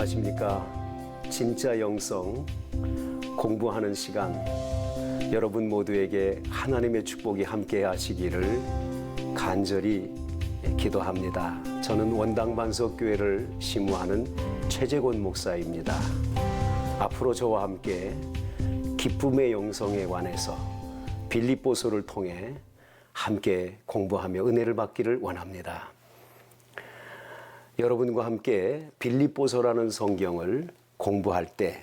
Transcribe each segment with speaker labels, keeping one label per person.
Speaker 1: 안녕하십니까. 진짜 영성 공부하는 시간, 여러분 모두에게 하나님의 축복이 함께 하시기를 간절히 기도합니다. 저는 원당반석교회를 심무하는 최재곤 목사입니다. 앞으로 저와 함께 기쁨의 영성에 관해서 빌립보서를 통해 함께 공부하며 은혜를 받기를 원합니다. 여러분과 함께 빌립보서라는 성경을 공부할 때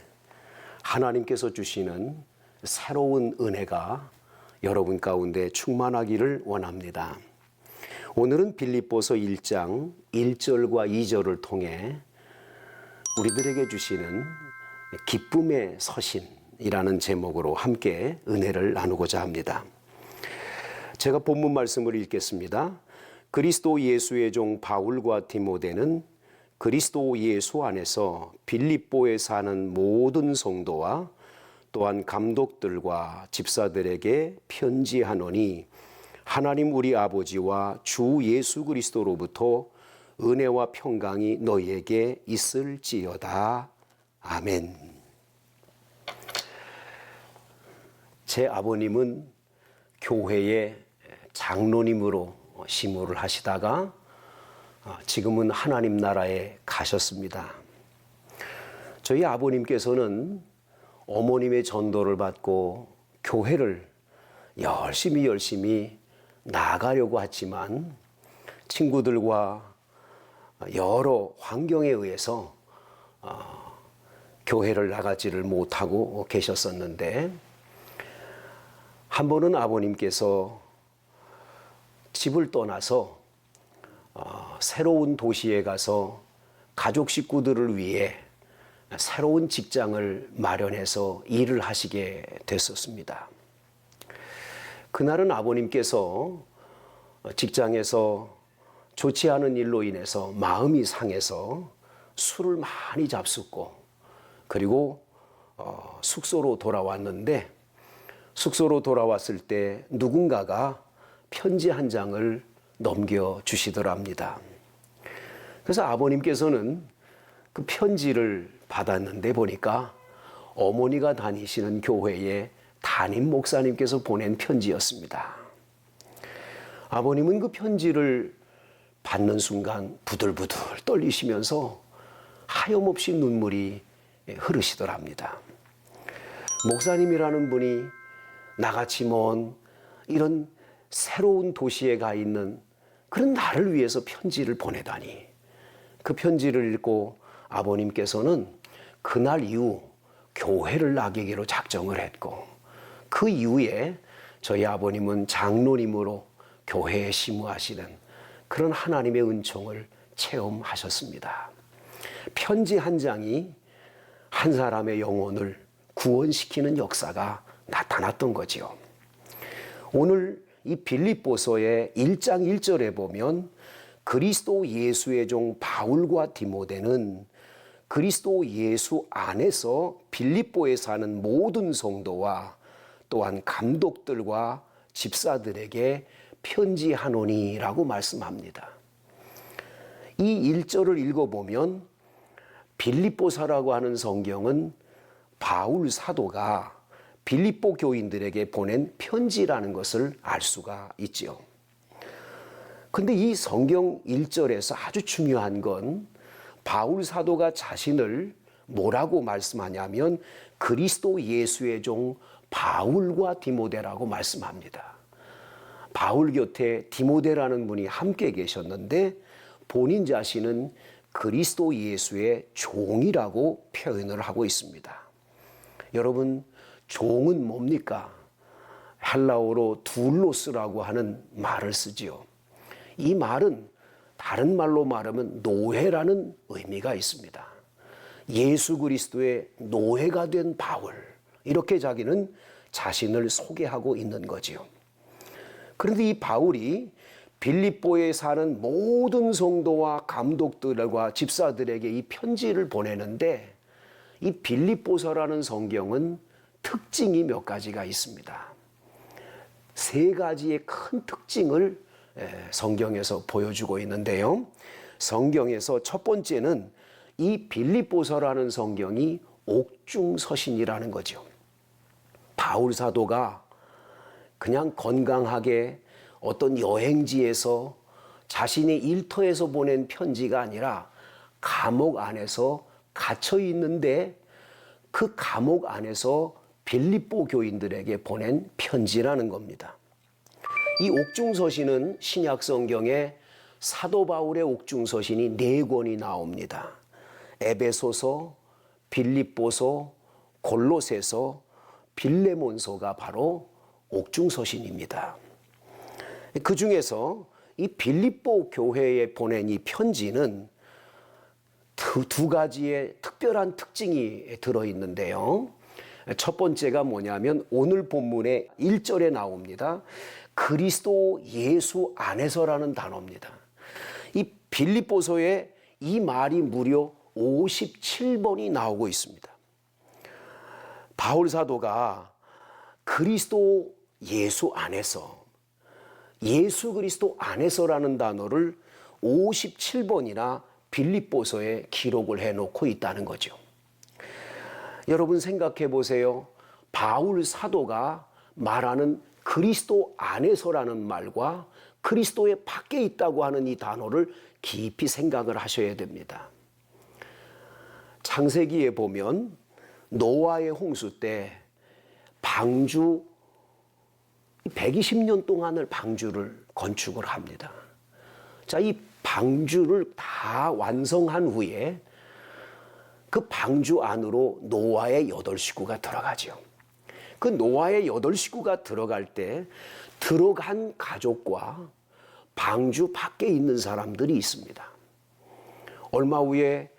Speaker 1: 하나님께서 주시는 새로운 은혜가 여러분 가운데 충만하기를 원합니다. 오늘은 빌립보서 1장 1절과 2절을 통해 우리들에게 주시는 기쁨의 서신이라는 제목으로 함께 은혜를 나누고자 합니다. 제가 본문 말씀을 읽겠습니다. 그리스도 예수의 종 바울과 디모데는 그리스도 예수 안에서 빌립보에 사는 모든 성도와 또한 감독들과 집사들에게 편지하노니 하나님 우리 아버지와 주 예수 그리스도로부터 은혜와 평강이 너희에게 있을지어다. 아멘. 제 아버님은 교회의 장로님으로 심호를 하시다가 지금은 하나님 나라에 가셨습니다. 저희 아버님께서는 어머님의 전도를 받고 교회를 열심히 나가려고 했지만 친구들과 여러 환경에 의해서 교회를 나가지를 못하고 계셨었는데, 한 번은 아버님께서 집을 떠나서 새로운 도시에 가서 가족 식구들을 위해 새로운 직장을 마련해서 일을 하시게 됐었습니다. 그날은 아버님께서 직장에서 좋지 않은 일로 인해서 마음이 상해서 술을 많이 잡숫고, 그리고 숙소로 돌아왔는데, 숙소로 돌아왔을 때 누군가가 편지 한 장을 넘겨주시더랍니다. 그래서 아버님께서는 그 편지를 받았는데 보니까 어머니가 다니시는 교회의 담임 목사님께서 보낸 편지였습니다. 아버님은 그 편지를 받는 순간 부들부들 떨리시면서 하염없이 눈물이 흐르시더랍니다. 목사님이라는 분이 나같이 먼 이런 새로운 도시에 가 있는 그런 나를 위해서 편지를 보내다니, 그 편지를 읽고 아버님께서는 그날 이후 교회를 나가기로 작정을 했고, 그 이후에 저희 아버님은 장로님으로 교회에 심무하시는 그런 하나님의 은총을 체험하셨습니다. 편지 한 장이 한 사람의 영혼을 구원시키는 역사가 나타났던 거지요. 오늘 이 빌립보서의 1장 1절에 보면 그리스도 예수의 종 바울과 디모데는 그리스도 예수 안에서 빌립보에 사는 모든 성도와 또한 감독들과 집사들에게 편지하노니라고 말씀합니다. 이 1절을 읽어보면 빌립보서라고 하는 성경은 바울 사도가 빌립보 교인들에게 보낸 편지라는 것을 알 수가 있지요. 근데 이 성경 1절에서 아주 중요한 건 바울 사도가 자신을 뭐라고 말씀하냐면 그리스도 예수의 종 바울과 디모데라고 말씀합니다. 바울 곁에 디모데라는 분이 함께 계셨는데 본인 자신은 그리스도 예수의 종이라고 표현을 하고 있습니다. 여러분, 종은 뭡니까? 헬라어로 둘로스라고 하는 말을 쓰지요. 이 말은 다른 말로 말하면 노예라는 의미가 있습니다. 예수 그리스도의 노예가 된 바울, 이렇게 자기는 자신을 소개하고 있는 거지요. 그런데 이 바울이 빌립보에 사는 모든 성도와 감독들과 집사들에게 이 편지를 보내는데, 이 빌립보서라는 성경은 특징이 몇 가지가 있습니다. 세 가지의 큰 특징을 성경에서 보여주고 있는데요. 성경에서 첫 번째는 이 빌립보서라는 성경이 옥중서신이라는 거죠. 바울 사도가 그냥 건강하게 어떤 여행지에서 자신의 일터에서 보낸 편지가 아니라 감옥 안에서 갇혀 있는데 그 감옥 안에서 빌립보 교인들에게 보낸 편지라는 겁니다. 이 옥중서신은 신약 성경에 사도 바울의 옥중서신이 4권이 나옵니다. 에베소서, 빌립보서, 골로새서, 빌레몬서가 바로 옥중서신입니다. 그 중에서 이 빌립보 교회에 보낸 이 편지는 두 가지의 특별한 특징이 들어있는데요. 첫 번째가 뭐냐면 오늘 본문의 1절에 나옵니다. 그리스도 예수 안에서라는 단어입니다. 이 빌립보서에 이 말이 무려 57번이 나오고 있습니다. 바울 사도가 그리스도 예수 안에서, 예수 그리스도 안에서라는 단어를 57번이나 빌립보서에 기록을 해놓고 있다는 거죠. 여러분 생각해 보세요. 바울 사도가 말하는 그리스도 안에서라는 말과 그리스도의 밖에 있다고 하는 이 단어를 깊이 생각을 하셔야 됩니다. 창세기에 보면 노아의 홍수 때 방주 120년 동안을 방주를 건축을 합니다. 자, 이 방주를 다 완성한 후에 그 방주 안으로 노아의 8식구가 들어가죠. 그 노아의 8식구가 들어갈 때 들어간 가족과 방주 밖에 있는 사람들이 있습니다. 얼마 후에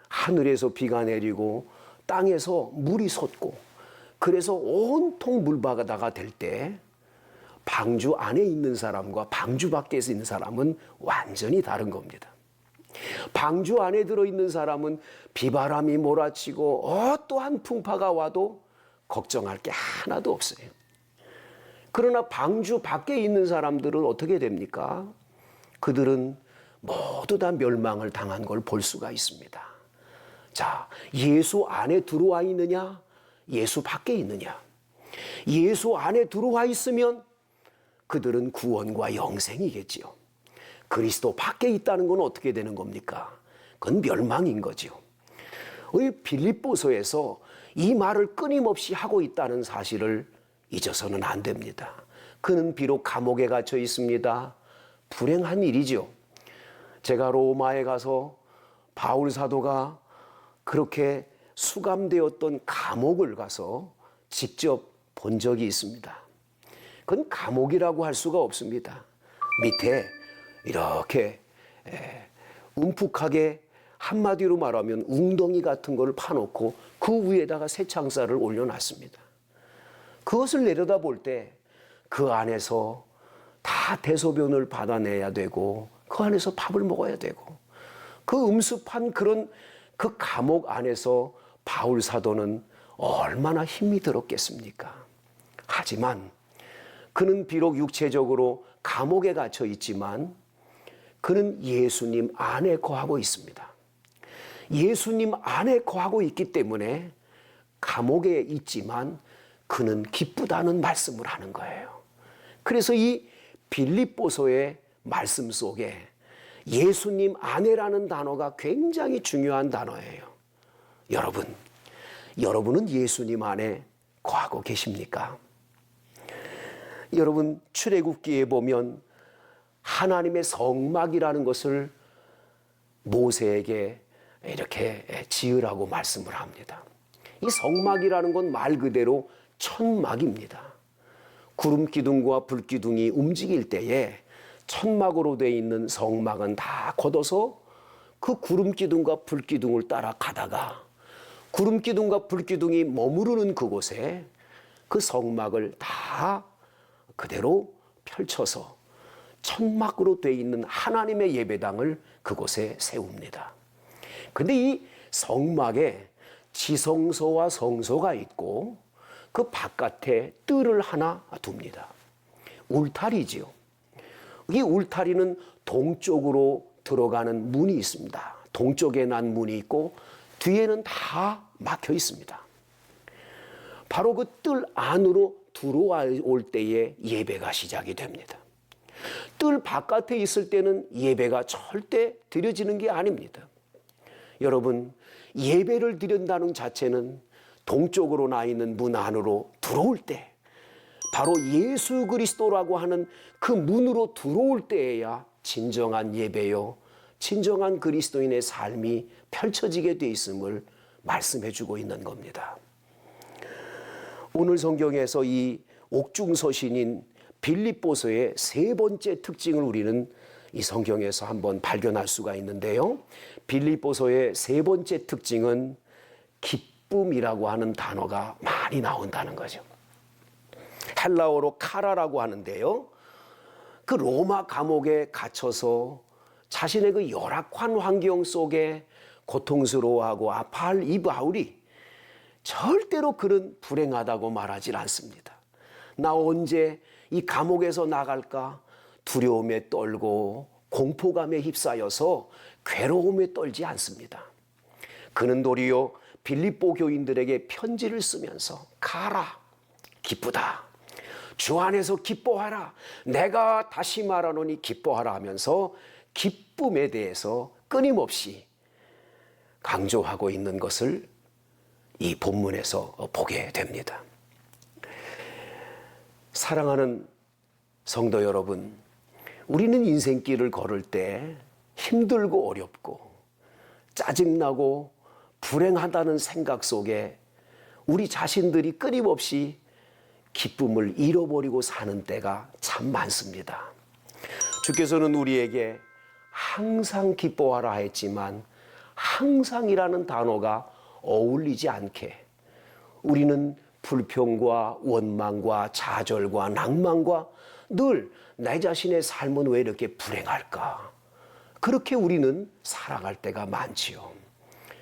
Speaker 1: 하늘에서 비가 내리고 땅에서 물이 솟고 그래서 온통 물바다가 될 때 방주 안에 있는 사람과 방주 밖에서 있는 사람은 완전히 다른 겁니다. 방주 안에 들어있는 사람은 비바람이 몰아치고 어떠한 풍파가 와도 걱정할 게 하나도 없어요. 그러나 방주 밖에 있는 사람들은 어떻게 됩니까? 그들은 모두 다 멸망을 당한 걸 볼 수가 있습니다. 자, 예수 안에 들어와 있느냐? 예수 밖에 있느냐? 예수 안에 들어와 있으면 그들은 구원과 영생이겠지요. 그리스도 밖에 있다는 건 어떻게 되는 겁니까? 그건 멸망인 거죠. 우리 빌립보서에서 이 말을 끊임없이 하고 있다는 사실을 잊어서는 안 됩니다. 그는 비록 감옥에 갇혀 있습니다. 불행한 일이죠. 제가 로마에 가서 바울 사도가 그렇게 수감되었던 감옥을 가서 직접 본 적이 있습니다. 그건 감옥이라고 할 수가 없습니다. 밑에 이렇게 움푹하게 한마디로 말하면 웅덩이 같은 걸 파놓고 그 위에다가 새창살을 올려놨습니다. 그것을 내려다 볼 때 그 안에서 다 대소변을 받아내야 되고 그 안에서 밥을 먹어야 되고 그 음습한 그런 그 감옥 안에서 바울 사도는 얼마나 힘이 들었겠습니까? 하지만 그는 비록 육체적으로 감옥에 갇혀 있지만 그는 예수님 안에 거하고 있습니다. 예수님 안에 거하고 있기 때문에 감옥에 있지만 그는 기쁘다는 말씀을 하는 거예요. 그래서 이 빌립보서의 말씀 속에 예수님 안에라는 단어가 굉장히 중요한 단어예요. 여러분은 예수님 안에 거하고 계십니까? 여러분 출애굽기에 보면 하나님의 성막이라는 것을 모세에게 이렇게 지으라고 말씀을 합니다. 이 성막이라는 건 말 그대로 천막입니다. 구름 기둥과 불 기둥이 움직일 때에 천막으로 되어 있는 성막은 다 걷어서 그 구름 기둥과 불 기둥을 따라 가다가 구름 기둥과 불 기둥이 머무르는 그곳에 그 성막을 다 그대로 펼쳐서 천막으로 되어 있는 하나님의 예배당을 그곳에 세웁니다. 근데 이 성막에 지성소와 성소가 있고 그 바깥에 뜰을 하나 둡니다. 울타리지요. 이 울타리는 동쪽으로 들어가는 문이 있습니다. 동쪽에 난 문이 있고 뒤에는 다 막혀 있습니다. 바로 그 뜰 안으로 들어올 때에 예배가 시작이 됩니다. 뜰 바깥에 있을 때는 예배가 절대 드려지는 게 아닙니다. 여러분, 예배를 드린다는 자체는 동쪽으로 나 있는 문 안으로 들어올 때, 바로 예수 그리스도라고 하는 그 문으로 들어올 때에야 진정한 예배요, 진정한 그리스도인의 삶이 펼쳐지게 돼 있음을 말씀해 주고 있는 겁니다. 오늘 성경에서 이 옥중서신인 빌립보서의 세 번째 특징을 우리는 이 성경에서 한번 발견할 수가 있는데요. 빌립보서의 세 번째 특징은 기쁨이라고 하는 단어가 많이 나온다는 거죠. 헬라어로 카라라고 하는데요. 그 로마 감옥에 갇혀서 자신의 그 열악한 환경 속에 고통스러워하고 아파할 이 바울이 절대로 그런 불행하다고 말하지 않습니다. 나 언제 이 감옥에서 나갈까 두려움에 떨고 공포감에 휩싸여서 괴로움에 떨지 않습니다. 그는 도리어 빌립보 교인들에게 편지를 쓰면서 가라, 기쁘다, 주 안에서 기뻐하라, 내가 다시 말하노니 기뻐하라 하면서 기쁨에 대해서 끊임없이 강조하고 있는 것을 이 본문에서 보게 됩니다. 사랑하는 성도 여러분, 우리는 인생길을 걸을 때 힘들고 어렵고 짜증나고 불행하다는 생각 속에 우리 자신들이 끊임없이 기쁨을 잃어버리고 사는 때가 참 많습니다. 주께서는 우리에게 항상 기뻐하라 했지만 항상이라는 단어가 어울리지 않게 우리는 불평과 원망과 좌절과 낭만과 늘 내 자신의 삶은 왜 이렇게 불행할까? 그렇게 우리는 살아갈 때가 많지요.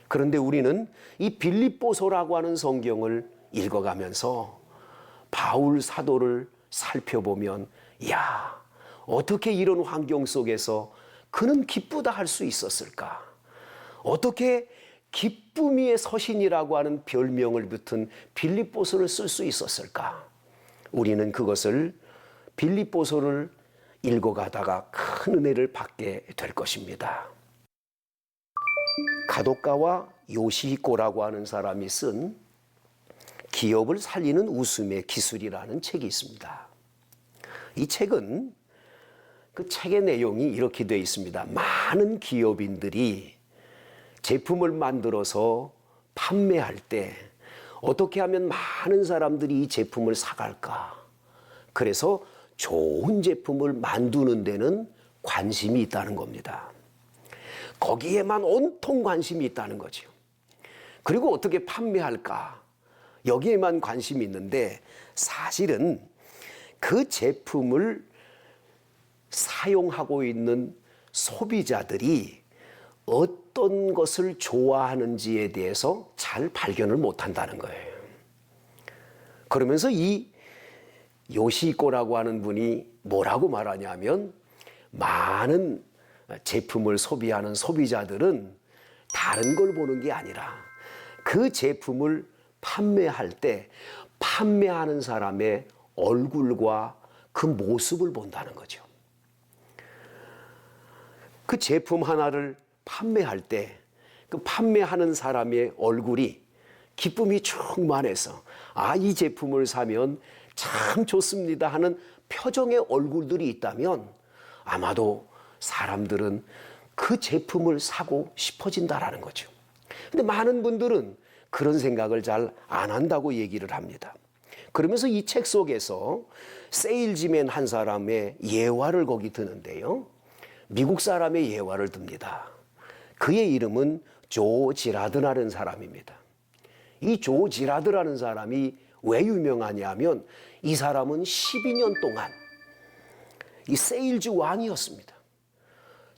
Speaker 1: 그런데 우리는 이 빌립보서라고 하는 성경을 읽어가면서 바울 사도를 살펴보면, 야, 어떻게 이런 환경 속에서 그는 기쁘다 할 수 있었을까? 어떻게 기쁨 위의 서신이라고 하는 별명을 붙은 빌립보서를 쓸 수 있었을까? 우리는 그것을 빌립보서를 읽어가다가 큰 은혜를 받게 될 것입니다. 가독가와 요시히코라고 하는 사람이 쓴 기업을 살리는 웃음의 기술이라는 책이 있습니다. 이 책은 그 책의 내용이 이렇게 되어 있습니다. 많은 기업인들이 제품을 만들어서 판매할 때 어떻게 하면 많은 사람들이 이 제품을 사갈까? 그래서 좋은 제품을 만드는 데는 관심이 있다는 겁니다. 거기에만 온통 관심이 있다는 거죠. 그리고 어떻게 판매할까? 여기에만 관심이 있는데 사실은 그 제품을 사용하고 있는 소비자들이 어떤 것을 좋아하는지에 대해서 잘 발견을 못한다는 거예요. 그러면서 이 요시히코라고 하는 분이 뭐라고 말하냐면, 많은 제품을 소비하는 소비자들은 다른 걸 보는 게 아니라 그 제품을 판매할 때 판매하는 사람의 얼굴과 그 모습을 본다는 거죠. 그 제품 하나를 판매할 때 그 판매하는 사람의 얼굴이 기쁨이 충만해서 이 제품을 사면 참 좋습니다 하는 표정의 얼굴들이 있다면 아마도 사람들은 그 제품을 사고 싶어진다라는 거죠. 근데 많은 분들은 그런 생각을 잘 안 한다고 얘기를 합니다. 그러면서 이 책 속에서 세일즈맨 한 사람의 예화를 거기 드는데요. 미국 사람의 예화를 듭니다. 그의 이름은 조 지라드라는 사람입니다. 이 조 지라드라는 사람이 왜 유명하냐면 이 사람은 12년 동안 이 세일즈 왕이었습니다.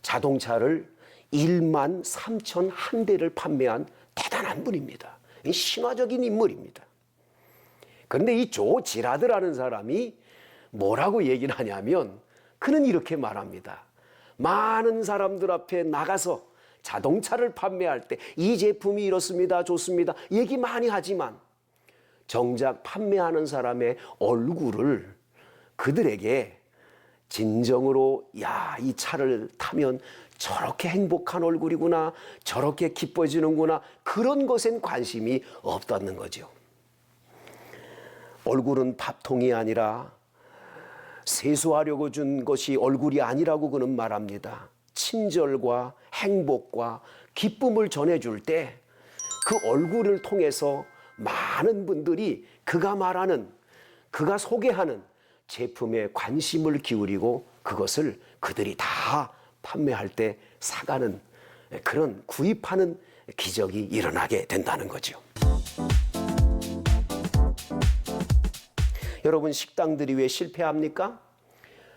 Speaker 1: 자동차를 1만 3천 한 대를 판매한 대단한 분입니다. 신화적인 인물입니다. 그런데 이 조 지라드라는 사람이 뭐라고 얘기를 하냐면 그는 이렇게 말합니다. 많은 사람들 앞에 나가서 자동차를 판매할 때 이 제품이 이렇습니다, 좋습니다 얘기 많이 하지만 정작 판매하는 사람의 얼굴을 그들에게 진정으로 야, 이 차를 타면 저렇게 행복한 얼굴이구나, 저렇게 기뻐지는구나, 그런 것엔 관심이 없다는 거죠. 얼굴은 밥통이 아니라 세수하려고 준 것이 얼굴이 아니라고 그는 말합니다. 친절과 행복과 기쁨을 전해줄 때 그 얼굴을 통해서 많은 분들이 그가 말하는, 그가 소개하는 제품에 관심을 기울이고 그것을 그들이 다 판매할 때 사가는, 그런 구입하는 기적이 일어나게 된다는 거죠. 여러분, 식당들이 왜 실패합니까?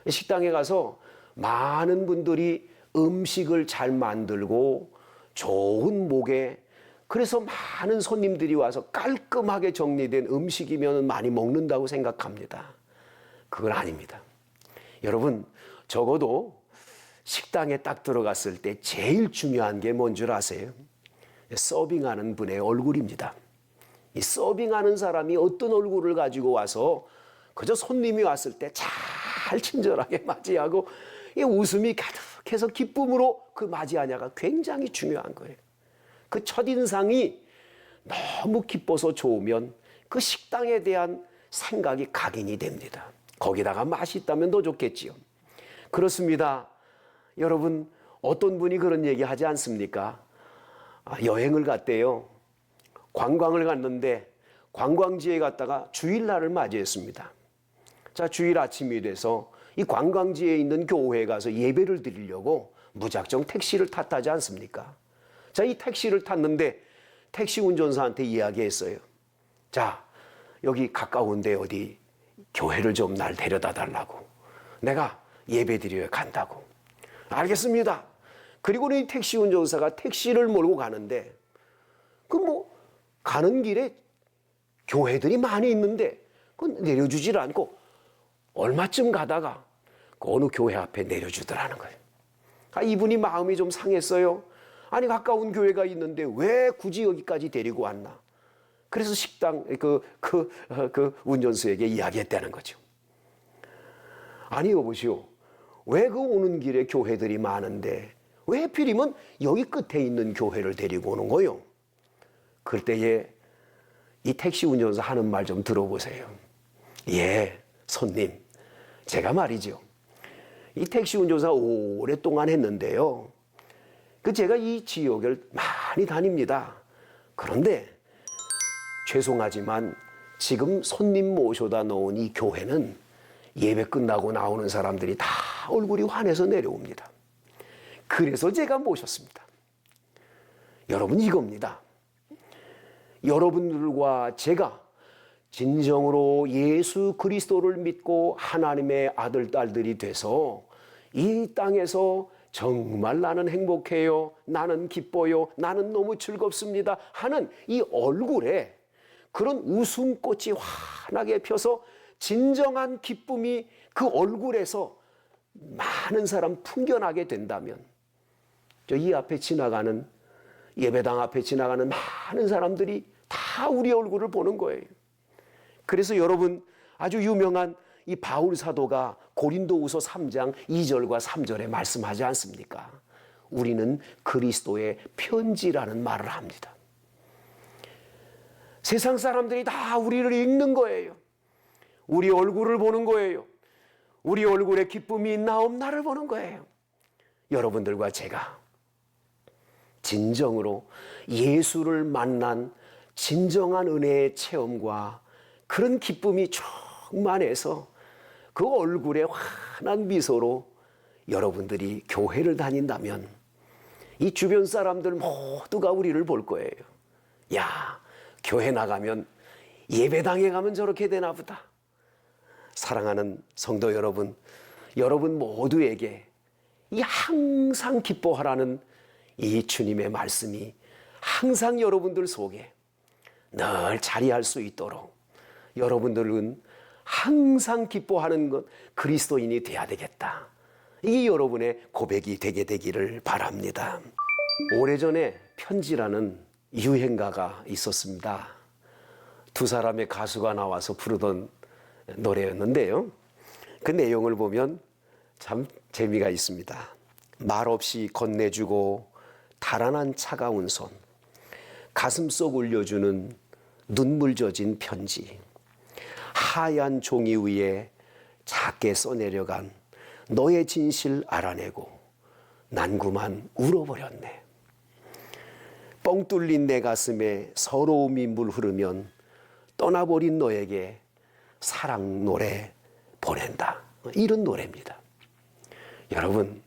Speaker 1: 식당에 가서 많은 분들이 음식을 잘 만들고 좋은 목에, 그래서 많은 손님들이 와서 깔끔하게 정리된 음식이면 많이 먹는다고 생각합니다. 그건 아닙니다. 여러분, 적어도 식당에 딱 들어갔을 때 제일 중요한 게 뭔 줄 아세요? 서빙하는 분의 얼굴입니다. 이 서빙하는 사람이 어떤 얼굴을 가지고 와서 그저 손님이 왔을 때 잘 친절하게 맞이하고 이 웃음이 가득해서 기쁨으로 그 맞이하냐가 굉장히 중요한 거예요. 그 첫인상이 너무 기뻐서 좋으면 그 식당에 대한 생각이 각인이 됩니다. 거기다가 맛이 있다면 더 좋겠지요. 그렇습니다. 여러분, 어떤 분이 그런 얘기 하지 않습니까? 여행을 갔대요. 관광을 갔는데 관광지에 갔다가 주일날을 맞이했습니다. 자, 주일 아침이 돼서 이 관광지에 있는 교회에 가서 예배를 드리려고 무작정 택시를 탔다지 않습니까? 자, 이 택시를 탔는데 택시 운전사한테 이야기했어요. 자, 여기 가까운데 어디 교회를 좀 날 데려다 달라고. 내가 예배 드리러 간다고. 알겠습니다. 그리고는 이 택시 운전사가 택시를 몰고 가는데 가는 길에 교회들이 많이 있는데 내려주질 않고 얼마쯤 가다가 그 어느 교회 앞에 내려주더라는 거예요. 이분이 마음이 좀 상했어요. 아니, 가까운 교회가 있는데 왜 굳이 여기까지 데리고 왔나? 그래서 식당 운전수에게 이야기했다는 거죠. 아니, 여보시오, 왜 그 오는 길에 교회들이 많은데 왜 하필이면 여기 끝에 있는 교회를 데리고 오는 거요? 그럴 때에 이 택시 운전사 하는 말 좀 들어보세요. 예, 손님, 제가 말이죠, 이 택시 운전사 오랫동안 했는데요, 제가 이 지역을 많이 다닙니다. 그런데 죄송하지만 지금 손님 모셔다 놓은 이 교회는 예배 끝나고 나오는 사람들이 다 얼굴이 환해서 내려옵니다. 그래서 제가 모셨습니다. 여러분, 이겁니다. 여러분들과 제가 진정으로 예수 그리스도를 믿고 하나님의 아들, 딸들이 돼서 이 땅에서 정말 나는 행복해요, 나는 기뻐요, 나는 너무 즐겁습니다 하는 이 얼굴에 그런 웃음꽃이 환하게 펴서 진정한 기쁨이 그 얼굴에서 많은 사람 풍겨나게 된다면, 이 앞에 지나가는, 예배당 앞에 지나가는 많은 사람들이 다 우리 얼굴을 보는 거예요. 그래서 여러분, 아주 유명한 이 바울 사도가 고린도후서 3장 2절과 3절에 말씀하지 않습니까? 우리는 그리스도의 편지라는 말을 합니다. 세상 사람들이 다 우리를 읽는 거예요. 우리 얼굴을 보는 거예요. 우리 얼굴에 기쁨이 있나 없나를 보는 거예요. 여러분들과 제가 진정으로 예수를 만난 진정한 은혜의 체험과 그런 기쁨이 충만해서 그 얼굴에 환한 미소로 여러분들이 교회를 다닌다면 이 주변 사람들 모두가 우리를 볼 거예요. 야, 교회 나가면, 예배당에 가면 저렇게 되나 보다. 사랑하는 성도 여러분, 여러분 모두에게 이 항상 기뻐하라는 이 주님의 말씀이 항상 여러분들 속에 늘 자리할 수 있도록 여러분들은 항상 기뻐하는 것, 그리스도인이 돼야 되겠다. 이게 여러분의 고백이 되게 되기를 바랍니다. 오래전에 편지라는 유행가가 있었습니다. 두 사람의 가수가 나와서 부르던 노래였는데요. 그 내용을 보면 참 재미가 있습니다. 말없이 건네주고 달아난 차가운 손, 가슴속 울려주는 눈물 젖은 편지, 하얀 종이 위에 작게 써내려간 너의 진실 알아내고 난 그만 울어버렸네. 뻥 뚫린 내 가슴에 서러움이 물 흐르면 떠나버린 너에게 사랑 노래 보낸다. 이런 노래입니다. 여러분,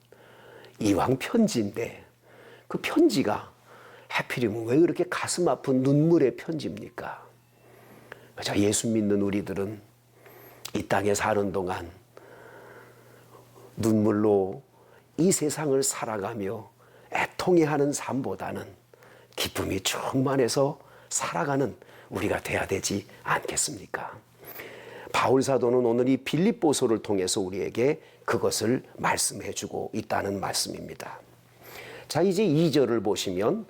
Speaker 1: 이왕 편지인데 그 편지가 하필이면 왜 그렇게 가슴 아픈 눈물의 편지입니까? 자, 예수 믿는 우리들은 이 땅에 사는 동안 눈물로 이 세상을 살아가며 애통해하는 삶보다는 기쁨이 충만해서 살아가는 우리가 돼야 되지 않겠습니까? 바울 사도는 오늘 이 빌립보서를 통해서 우리에게 그것을 말씀해 주고 있다는 말씀입니다. 자, 이제 2절을 보시면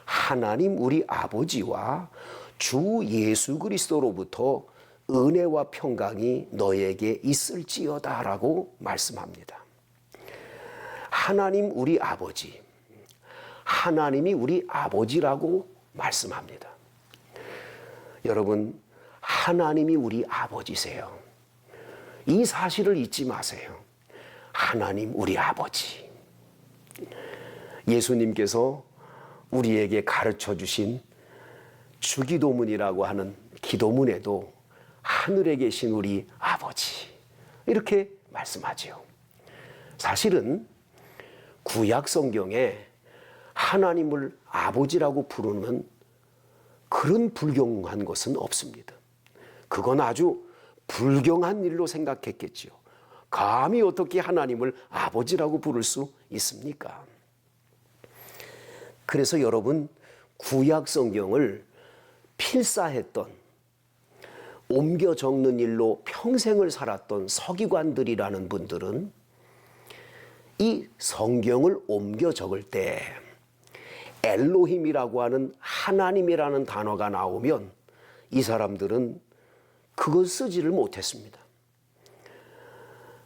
Speaker 1: 하나님 우리 아버지와 주 예수 그리스도로부터 은혜와 평강이 너에게 있을지어다 라고 말씀합니다. 하나님 우리 아버지, 하나님이 우리 아버지라고 말씀합니다. 여러분, 하나님이 우리 아버지세요. 이 사실을 잊지 마세요. 하나님 우리 아버지. 예수님께서 우리에게 가르쳐 주신 주기도문이라고 하는 기도문에도 하늘에 계신 우리 아버지 이렇게 말씀하지요. 사실은 구약 성경에 하나님을 아버지라고 부르는 그런 불경한 것은 없습니다. 그건 아주 불경한 일로 생각했겠지요. 감히 어떻게 하나님을 아버지라고 부를 수 있습니까? 그래서 여러분, 구약 성경을 필사했던, 옮겨 적는 일로 평생을 살았던 서기관들이라는 분들은 이 성경을 옮겨 적을 때 엘로힘이라고 하는 하나님이라는 단어가 나오면 이 사람들은 그걸 쓰지를 못했습니다.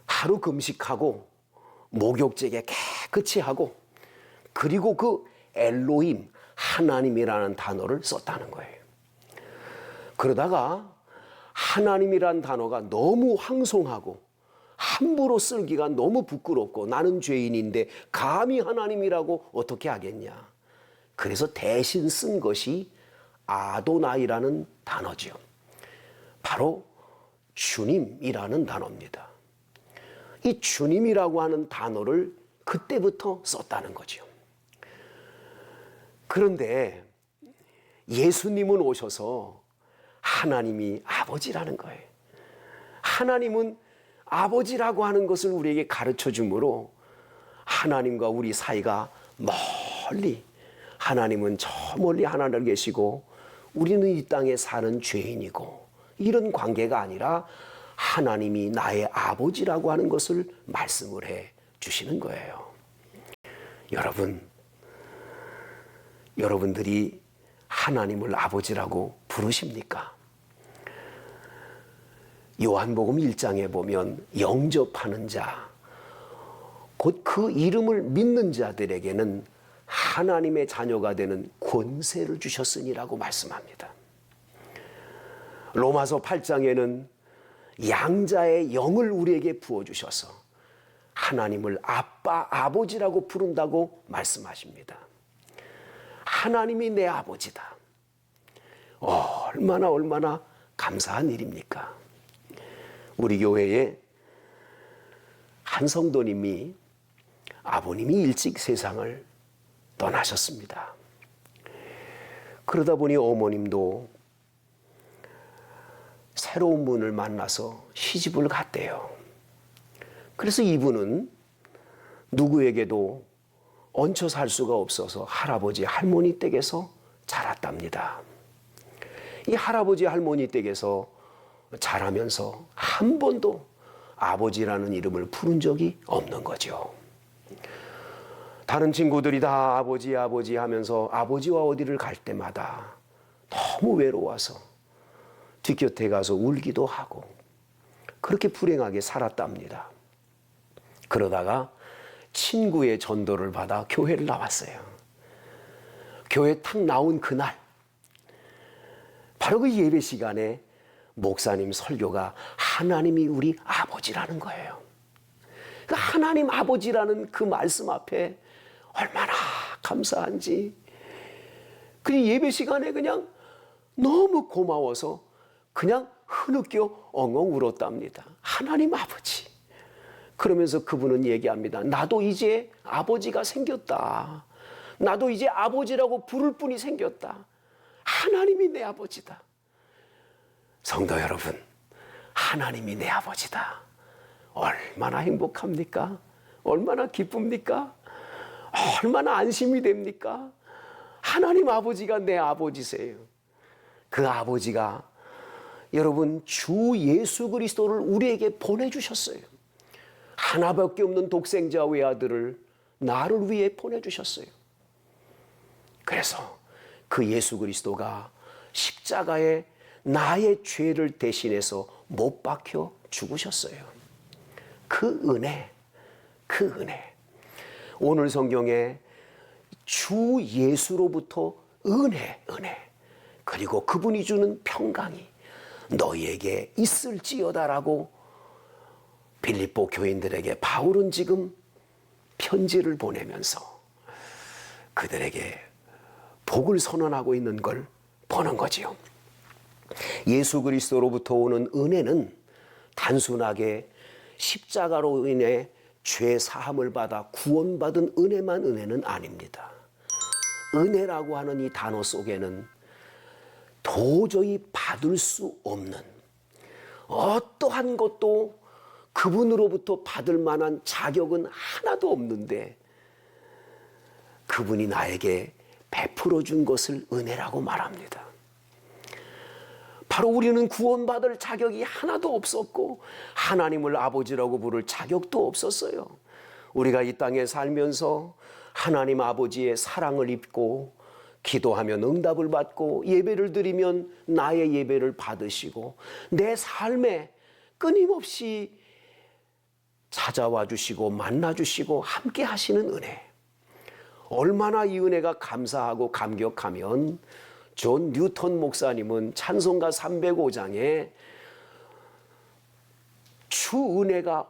Speaker 1: 하루 금식하고 목욕제게 깨끗이 하고 그리고 그 엘로힘 하나님이라는 단어를 썼다는 거예요. 그러다가 하나님이라는 단어가 너무 황송하고 함부로 쓰기가 너무 부끄럽고 나는 죄인인데 감히 하나님이라고 어떻게 하겠냐. 그래서 대신 쓴 것이 아도나이라는 단어죠. 바로 주님이라는 단어입니다. 이 주님이라고 하는 단어를 그때부터 썼다는 거죠. 그런데 예수님은 오셔서 하나님이 아버지라는 거예요. 하나님은 아버지라고 하는 것을 우리에게 가르쳐 주므로 하나님과 우리 사이가 멀리, 하나님은 저 멀리 하나님 계시고 우리는 이 땅에 사는 죄인이고 이런 관계가 아니라 하나님이 나의 아버지라고 하는 것을 말씀을 해 주시는 거예요. 여러분들이 하나님을 아버지라고 부르십니까? 요한복음 1장에 보면 영접하는 자, 곧 그 이름을 믿는 자들에게는 하나님의 자녀가 되는 권세를 주셨으니라고 말씀합니다. 로마서 8장에는 양자의 영을 우리에게 부어주셔서 하나님을 아빠, 아버지라고 부른다고 말씀하십니다. 하나님이 내 아버지다. 얼마나 감사한 일입니까? 우리 교회에 한 성도님이 아버님이 일찍 세상을 떠나셨습니다. 그러다 보니 어머님도 새로운 분을 만나서 시집을 갔대요. 그래서 이분은 누구에게도 얹혀 살 수가 없어서 할아버지 할머니 댁에서 자랐답니다. 이 할아버지 할머니 댁에서 자라면서 한 번도 아버지라는 이름을 부른 적이 없는 거죠. 다른 친구들이 다 아버지 아버지 하면서 아버지와 어디를 갈 때마다 너무 외로워서 뒷곁에 가서 울기도 하고 그렇게 불행하게 살았답니다. 그러다가 친구의 전도를 받아 교회를 나왔어요. 교회 탁 나온 그날 바로 그 예배 시간에 목사님 설교가 하나님이 우리 아버지라는 거예요. 그 하나님 아버지라는 그 말씀 앞에 얼마나 감사한지. 그 예배 시간에 그냥 너무 고마워서 그냥 흐느껴 엉엉 울었답니다. 하나님 아버지. 그러면서 그분은 얘기합니다. 나도 이제 아버지가 생겼다. 나도 이제 아버지라고 부를 분이 생겼다. 하나님이 내 아버지다. 성도 여러분, 하나님이 내 아버지다. 얼마나 행복합니까? 얼마나 기쁩니까? 얼마나 안심이 됩니까? 하나님 아버지가 내 아버지세요. 그 아버지가 여러분 주 예수 그리스도를 우리에게 보내주셨어요. 하나밖에 없는 독생자 외아들을 나를 위해 보내주셨어요. 그래서 그 예수 그리스도가 십자가에 나의 죄를 대신해서 못 박혀 죽으셨어요. 그 은혜. 오늘 성경에 주 예수로부터 은혜, 그리고 그분이 주는 평강이 너희에게 있을지어다라고 빌립보 교인들에게 바울은 지금 편지를 보내면서 그들에게 복을 선언하고 있는 걸 보는 거지요. 예수 그리스도로부터 오는 은혜는 단순하게 십자가로 인해 죄 사함을 받아 구원받은 은혜는 아닙니다. 은혜라고 하는 이 단어 속에는 도저히 받을 수 없는 어떠한 것도 그분으로부터 받을 만한 자격은 하나도 없는데 그분이 나에게 베풀어 준 것을 은혜라고 말합니다. 바로 우리는 구원받을 자격이 하나도 없었고 하나님을 아버지라고 부를 자격도 없었어요. 우리가 이 땅에 살면서 하나님 아버지의 사랑을 입고 기도하면 응답을 받고 예배를 드리면 나의 예배를 받으시고 내 삶에 끊임없이 찾아와 주시고 만나 주시고 함께 하시는 은혜. 얼마나 이 은혜가 감사하고 감격하면 존 뉴턴 목사님은 찬송가 305장에 주 은혜가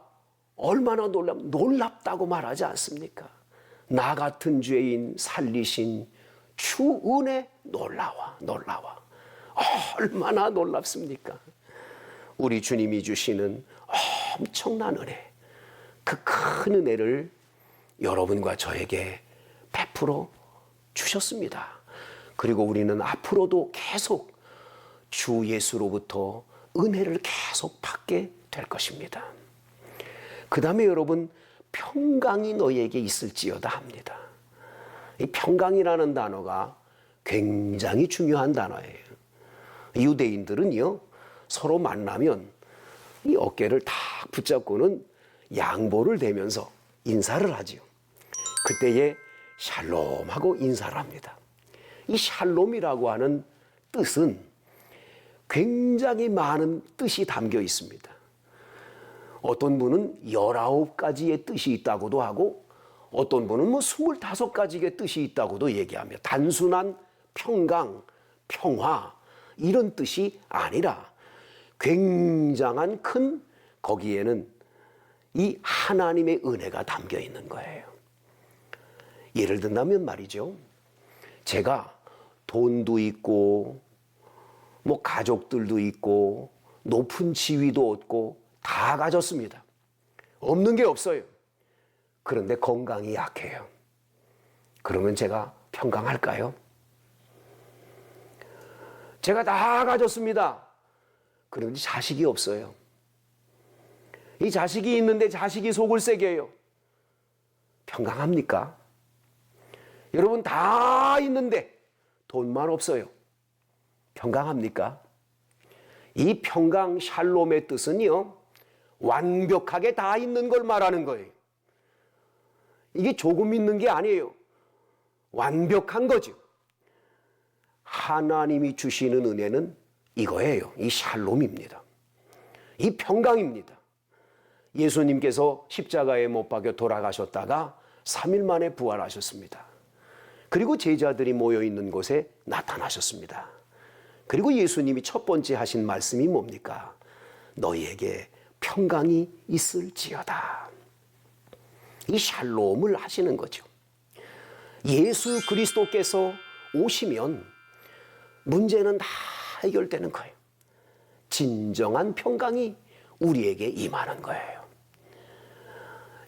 Speaker 1: 얼마나 놀랍다고 말하지 않습니까? 나 같은 죄인 살리신 주 은혜 놀라워. 얼마나 놀랍습니까? 우리 주님이 주시는 엄청난 은혜, 그 큰 은혜를 여러분과 저에게 베풀어 주셨습니다. 그리고 우리는 앞으로도 계속 주 예수로부터 은혜를 계속 받게 될 것입니다. 그 다음에 여러분, 평강이 너희에게 있을지어다 합니다. 이 평강이라는 단어가 굉장히 중요한 단어예요. 유대인들은요, 서로 만나면 이 어깨를 탁 붙잡고는 양보를 대면서 인사를 하지요. 그때에 샬롬하고 인사를 합니다. 이 샬롬이라고 하는 뜻은 굉장히 많은 뜻이 담겨 있습니다. 어떤 분은 19가지의 뜻이 있다고도 하고 어떤 분은 25가지의 뜻이 있다고도 얘기합니다. 단순한 평강, 평화 이런 뜻이 아니라 굉장한 큰 거기에는 이 하나님의 은혜가 담겨 있는 거예요. 예를 든다면 말이죠. 제가 돈도 있고 가족들도 있고 높은 지위도 얻고 다 가졌습니다. 없는 게 없어요. 그런데 건강이 약해요. 그러면 제가 평강할까요? 제가 다 가졌습니다. 그런데 자식이 없어요. 이 자식이 있는데 자식이 속을 새겨요. 평강합니까? 여러분 다 있는데 돈만 없어요. 평강합니까? 이 평강 샬롬의 뜻은요, 완벽하게 다 있는 걸 말하는 거예요. 이게 조금 있는 게 아니에요. 완벽한 거죠. 하나님이 주시는 은혜는 이거예요. 이 샬롬입니다. 이 평강입니다. 예수님께서 십자가에 못 박혀 돌아가셨다가 3일 만에 부활하셨습니다. 그리고 제자들이 모여 있는 곳에 나타나셨습니다. 그리고 예수님이 첫 번째 하신 말씀이 뭡니까? 너희에게 평강이 있을지어다. 이 샬롬을 하시는 거죠. 예수 그리스도께서 오시면 문제는 다 해결되는 거예요. 진정한 평강이 우리에게 임하는 거예요.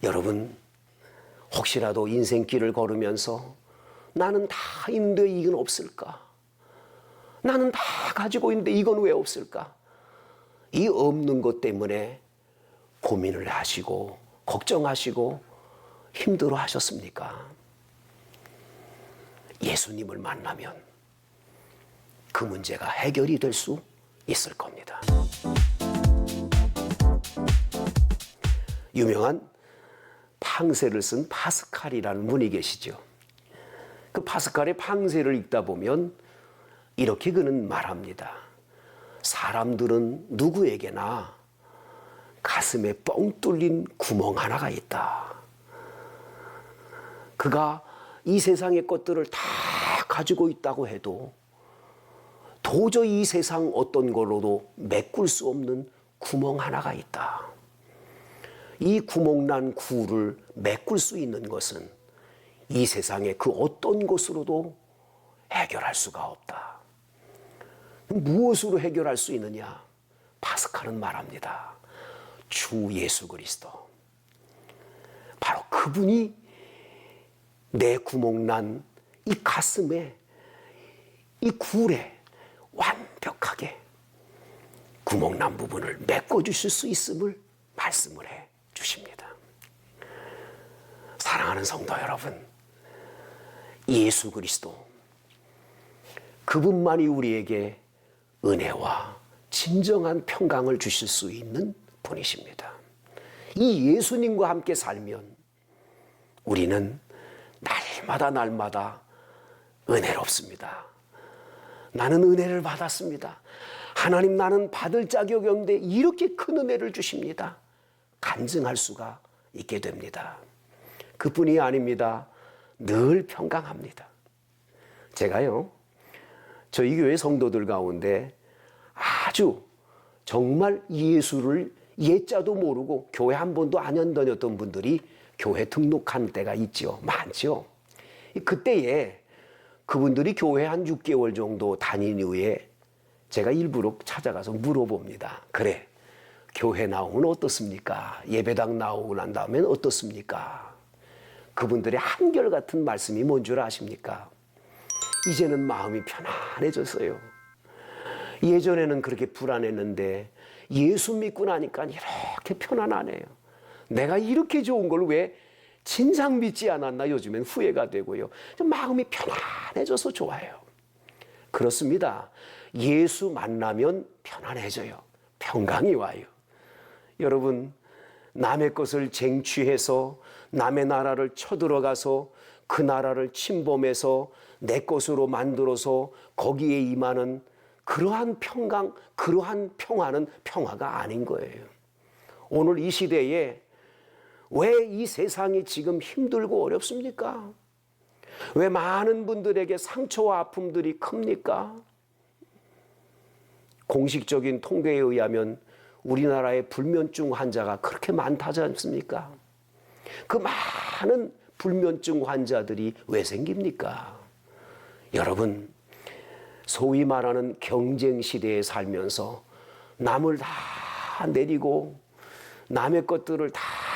Speaker 1: 여러분, 혹시라도 인생길을 걸으면서 나는 다 있는데 이건 없을까? 나는 다 가지고 있는데 이건 왜 없을까? 이 없는 것 때문에 고민을 하시고 걱정하시고 힘들어 하셨습니까? 예수님을 만나면 그 문제가 해결이 될 수 있을 겁니다. 유명한 팡세를 쓴 파스칼이라는 분이 계시죠. 그 파스칼의 팡세를 읽다 보면 이렇게 그는 말합니다. 사람들은 누구에게나 가슴에 뻥 뚫린 구멍 하나가 있다. 그가 이 세상의 것들을 다 가지고 있다고 해도 도저히 이 세상 어떤 걸로도 메꿀 수 없는 구멍 하나가 있다. 이 구멍난 구를 메꿀 수 있는 것은 이 세상의 그 어떤 것으로도 해결할 수가 없다. 무엇으로 해결할 수 있느냐? 파스칼은 말합니다. 주 예수 그리스도. 바로 그분이 내 구멍난 이 가슴에, 이 굴에 완벽하게 구멍난 부분을 메꿔주실 수 있음을 말씀을 해 주십니다. 사랑하는 성도 여러분, 예수 그리스도, 그분만이 우리에게 은혜와 진정한 평강을 주실 수 있는 분이십니다. 이 예수님과 함께 살면 우리는 날마다 은혜롭습니다. 나는 은혜를 받았습니다. 하나님, 나는 받을 자격이 없는데 이렇게 큰 은혜를 주십니다. 간증할 수가 있게 됩니다. 그뿐이 아닙니다. 늘 평강합니다. 제가요, 저희 교회 성도들 가운데 아주 정말 예수를 예자도 모르고 교회 한 번도 안 다녔던 분들이 교회 등록한 때가 있죠. 많죠. 그때에 그분들이 교회 한 6개월 정도 다닌 이후에 제가 일부러 찾아가서 물어봅니다. 그래, 교회 나오면 어떻습니까? 예배당 나오고 난 다음엔 어떻습니까? 그분들의 한결같은 말씀이 뭔 줄 아십니까? 이제는 마음이 편안해졌어요. 예전에는 그렇게 불안했는데 예수 믿고 나니까 이렇게 편안하네요. 내가 이렇게 좋은 걸 왜 진작 믿지 않았나 요즘엔 후회가 되고요. 좀 마음이 편안해져서 좋아요. 그렇습니다. 예수 만나면 편안해져요. 평강이 와요. 여러분, 남의 것을 쟁취해서 남의 나라를 쳐들어가서 그 나라를 침범해서 내 것으로 만들어서 거기에 임하는 그러한 평강, 그러한 평화는 평화가 아닌 거예요. 오늘 이 시대에 왜 이 세상이 지금 힘들고 어렵습니까? 왜 많은 분들에게 상처와 아픔들이 큽니까? 공식적인 통계에 의하면 우리나라의 불면증 환자가 그렇게 많다지 않습니까? 그 많은 불면증 환자들이 왜 생깁니까? 여러분, 소위 말하는 경쟁 시대에 살면서 남을 다 내리고 남의 것들을 다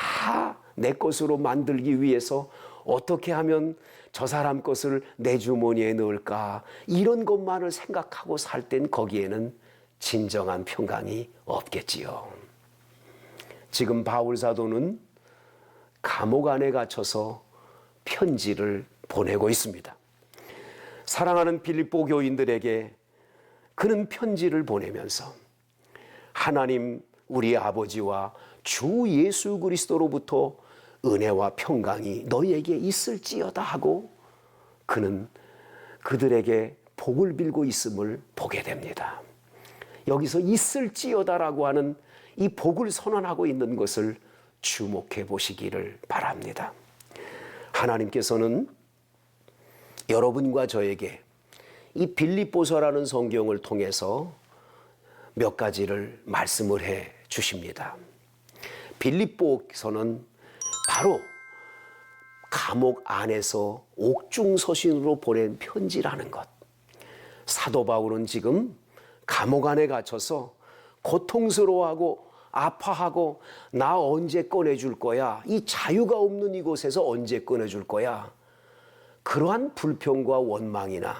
Speaker 1: 내 것으로 만들기 위해서 어떻게 하면 저 사람 것을 내 주머니에 넣을까, 이런 것만을 생각하고 살 땐 거기에는 진정한 평강이 없겠지요. 지금 바울 사도는 감옥 안에 갇혀서 편지를 보내고 있습니다. 사랑하는 빌립보 교인들에게 그는 편지를 보내면서 하나님 우리 아버지와 주 예수 그리스도로부터 은혜와 평강이 너희에게 있을지어다 하고 그는 그들에게 복을 빌고 있음을 보게 됩니다. 여기서 있을지어다라고 하는 이 복을 선언하고 있는 것을 주목해 보시기를 바랍니다. 하나님께서는 여러분과 저에게 이 빌립보서라는 성경을 통해서 몇 가지를 말씀을 해 주십니다. 빌립보서는 바로 감옥 안에서 옥중서신으로 보낸 편지라는 것. 사도 바울은 지금 감옥 안에 갇혀서 고통스러워하고 아파하고 나 언제 꺼내줄 거야? 이 자유가 없는 이곳에서 언제 꺼내줄 거야? 그러한 불평과 원망이나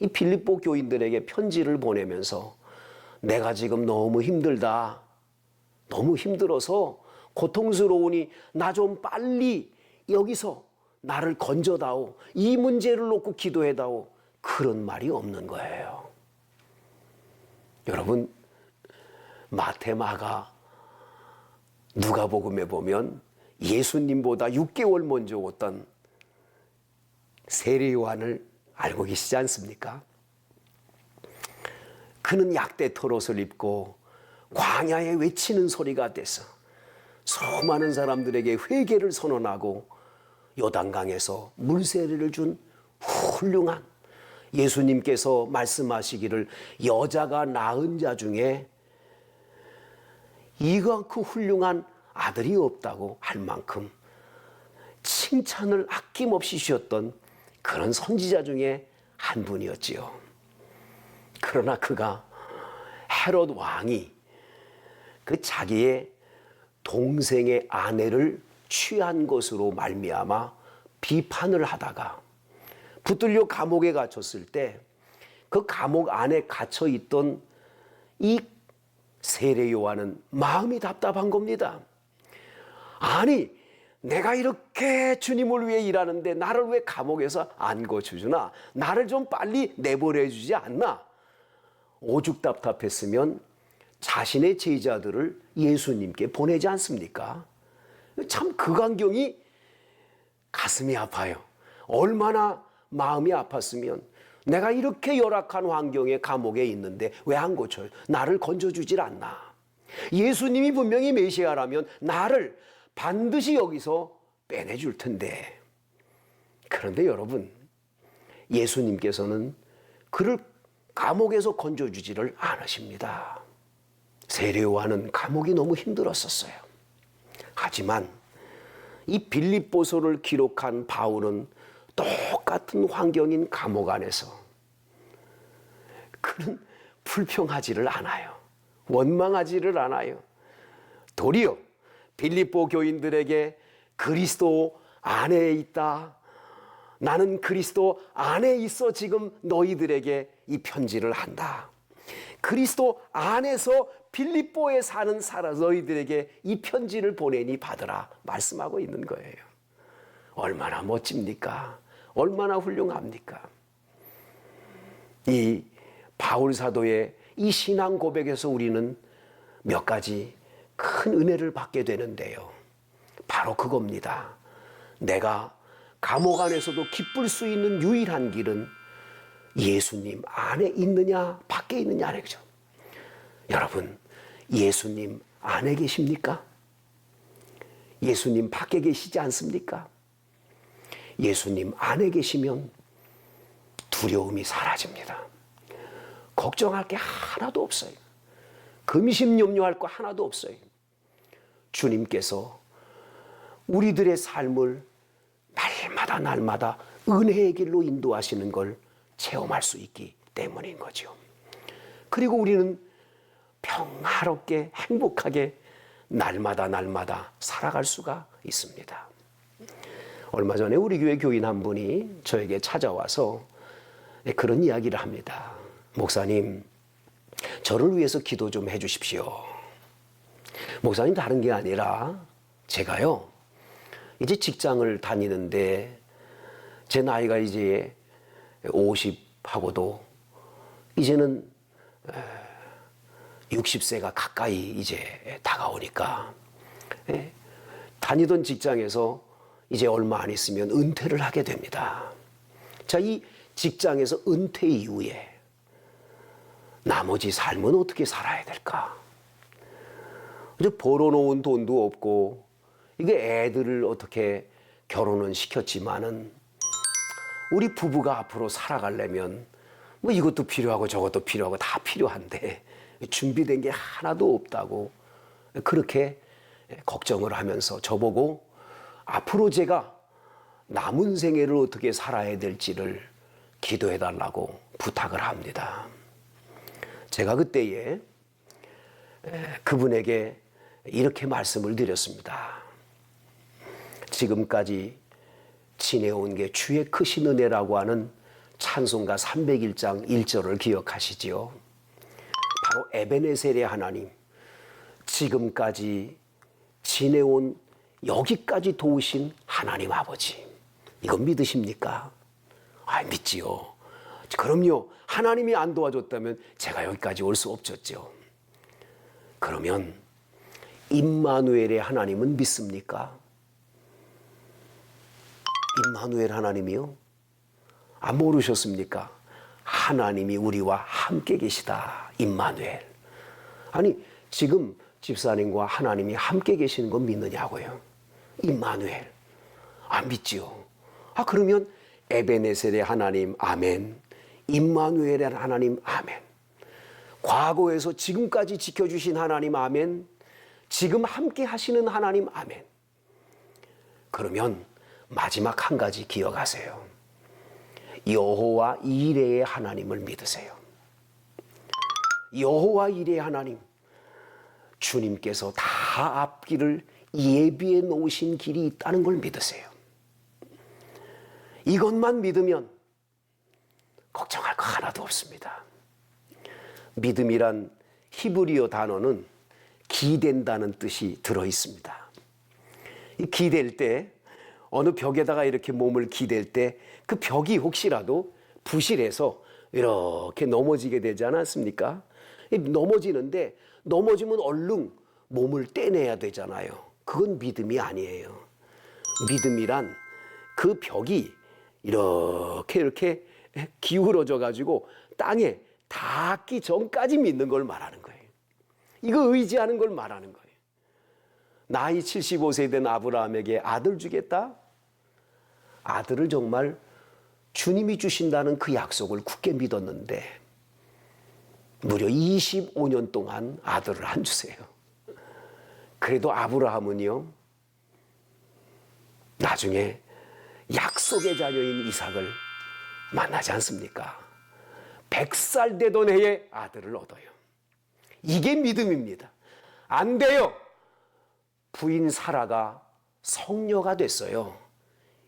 Speaker 1: 이 빌립보 교인들에게 편지를 보내면서 내가 지금 너무 힘들다. 너무 힘들어서 고통스러우니 나 좀 빨리 여기서 나를 건져다오. 이 문제를 놓고 기도해다오. 그런 말이 없는 거예요. 여러분, 마태, 마가, 누가복음에 보면 예수님보다 6개월 먼저 왔던 세례 요한을 알고 계시지 않습니까? 그는 약대 털옷을 입고 광야에 외치는 소리가 돼서 수많은 사람들에게 회개를 선언하고 요단강에서 물세례를 준 훌륭한, 예수님께서 말씀하시기를 여자가 낳은 자 중에 이만큼 훌륭한 아들이 없다고 할 만큼 칭찬을 아낌없이 주셨던 그런 선지자 중에 한 분이었지요. 그러나 그가 헤롯 왕이 그 자기의 동생의 아내를 취한 것으로 말미암아 비판을 하다가 붙들려 감옥에 갇혔을 때 그 감옥 안에 갇혀 있던 이 세례 요한은 마음이 답답한 겁니다. 아니, 내가 이렇게 주님을 위해 일하는데 나를 왜 감옥에서 안 고쳐주나? 나를 좀 빨리 내보내 주지 않나? 오죽 답답했으면 자신의 제자들을 예수님께 보내지 않습니까? 참 그 광경이 가슴이 아파요. 얼마나 마음이 아팠으면 내가 이렇게 열악한 환경에 감옥에 있는데 왜 안 고쳐요? 나를 건져주질 않나? 예수님이 분명히 메시아라면 나를 반드시 여기서 빼내줄 텐데. 그런데 여러분, 예수님께서는 그를 감옥에서 건져주지를 않으십니다. 세례 요한은 감옥이 너무 힘들었었어요. 하지만 이 빌립보서를 기록한 바울은 똑같은 환경인 감옥 안에서 그는 불평하지를 않아요. 원망하지를 않아요. 도리어 빌립보 교인들에게 그리스도 안에 있다. 나는 그리스도 안에 있어 지금 너희들에게 이 편지를 한다. 그리스도 안에서 빌립보에 사는 너희들에게 이 편지를 보내니 받으라 말씀하고 있는 거예요. 얼마나 멋집니까? 얼마나 훌륭합니까? 이 바울 사도의 이 신앙 고백에서 우리는 몇 가지 큰 은혜를 받게 되는데요. 바로 그겁니다. 내가 감옥 안에서도 기쁠 수 있는 유일한 길은 예수님 안에 있느냐 밖에 있느냐 아니죠. 여러분, 예수님 안에 계십니까? 예수님 밖에 계시지 않습니까? 예수님 안에 계시면 두려움이 사라집니다. 걱정할 게 하나도 없어요. 금심염려할 거 하나도 없어요. 주님께서 우리들의 삶을 날마다 은혜의 길로 인도하시는 걸 체험할 수 있기 때문인 거죠. 그리고 우리는 평화롭게 행복하게 날마다 살아갈 수가 있습니다. 얼마 전에 우리 교회 교인 한 분이 저에게 찾아와서 그런 이야기를 합니다. 목사님, 저를 위해서 기도 좀 해주십시오. 목사님, 다른 게 아니라 제가요 이제 직장을 다니는데 제 나이가 이제 50하고도 이제는 60세가 가까이 이제 다가오니까 다니던 직장에서 이제 얼마 안 있으면 은퇴를 하게 됩니다. 자, 이 직장에서 은퇴 이후에 나머지 삶은 어떻게 살아야 될까? 이제 벌어놓은 돈도 없고, 이게 애들을 어떻게 결혼은 시켰지만은, 우리 부부가 앞으로 살아가려면 뭐 이것도 필요하고 저것도 필요하고 다 필요한데 준비된 게 하나도 없다고 그렇게 걱정을 하면서 저보고 앞으로 제가 남은 생애를 어떻게 살아야 될지를 기도해 달라고 부탁을 합니다. 제가 그때에 그분에게 이렇게 말씀을 드렸습니다. 지금까지 지내온 게 주의 크신 은혜라고 하는 찬송가 301장 1절을 기억하시지요? 바로 에베네셀의 하나님, 지금까지 지내온 여기까지 도우신 하나님 아버지, 이거 믿으십니까? 아, 믿지요. 그럼요. 하나님이 안 도와줬다면 제가 여기까지 올 수 없었죠. 그러면 임마누엘의 하나님은 믿습니까? 임마누엘 하나님이요? 안 모르셨습니까? 하나님이 우리와 함께 계시다. 임마누엘. 아니, 지금 집사님과 하나님이 함께 계시는 건 믿느냐고요? 임마누엘. 안 믿지요. 아, 그러면 에베네셀의 하나님, 아멘. 임마누엘의 하나님, 아멘. 과거에서 지금까지 지켜주신 하나님, 아멘. 지금 함께 하시는 하나님, 아멘. 그러면 마지막 한 가지 기억하세요. 여호와 이레의 하나님을 믿으세요. 여호와 이레의 하나님, 주님께서 다 앞길을 예비해 놓으신 길이 있다는 걸 믿으세요. 이것만 믿으면 걱정할 거 하나도 없습니다. 믿음이란 히브리어 단어는 기댄다는 뜻이 들어 있습니다. 이 기댈 때, 어느 벽에다가 이렇게 몸을 기댈 때 그 벽이 혹시라도 부실해서 이렇게 넘어지게 되지 않았습니까? 넘어지는데, 넘어지면 얼른 몸을 떼내야 되잖아요. 그건 믿음이 아니에요. 믿음이란 그 벽이 이렇게 기울어져 가지고 땅에 닿기 전까지 믿는 걸 말하는 거예요. 이거 의지하는 걸 말하는 거예요. 나이 75세 된 아브라함에게 아들 주겠다? 아들을 정말 주님이 주신다는 그 약속을 굳게 믿었는데 무려 25년 동안 아들을 안 주세요. 그래도 아브라함은요, 나중에 약속의 자녀인 이삭을 만나지 않습니까? 100살 되던 해에 아들을 얻어요. 이게 믿음입니다. 안 돼요. 부인 사라가 성녀가 됐어요.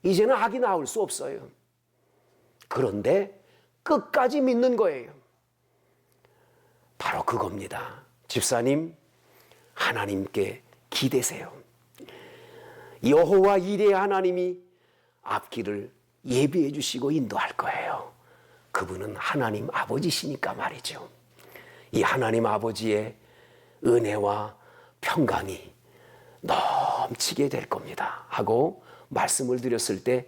Speaker 1: 이제는 아기 낳을 수 없어요. 그런데 끝까지 믿는 거예요. 바로 그겁니다. 집사님, 하나님께 기대세요. 여호와 이레 하나님이 앞길을 예비해 주시고 인도할 거예요. 그분은 하나님 아버지시니까 말이죠. 이 하나님 아버지의 은혜와 평강이 넘치게 될 겁니다 하고 말씀을 드렸을 때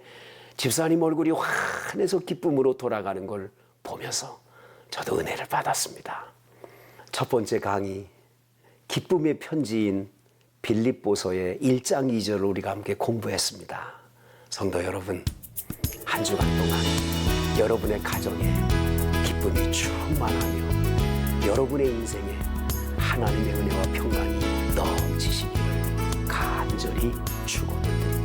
Speaker 1: 집사님 얼굴이 환해서 기쁨으로 돌아가는 걸 보면서 저도 은혜를 받았습니다. 첫 번째 강의, 기쁨의 편지인 빌립보서의 1장 2절을 우리가 함께 공부했습니다. 성도 여러분, 한 주간 동안 여러분의 가정에 기쁨이 충만하며 여러분의 인생에 하나님의 은혜와 평강이 넘치시기를 간절히 축원합니다.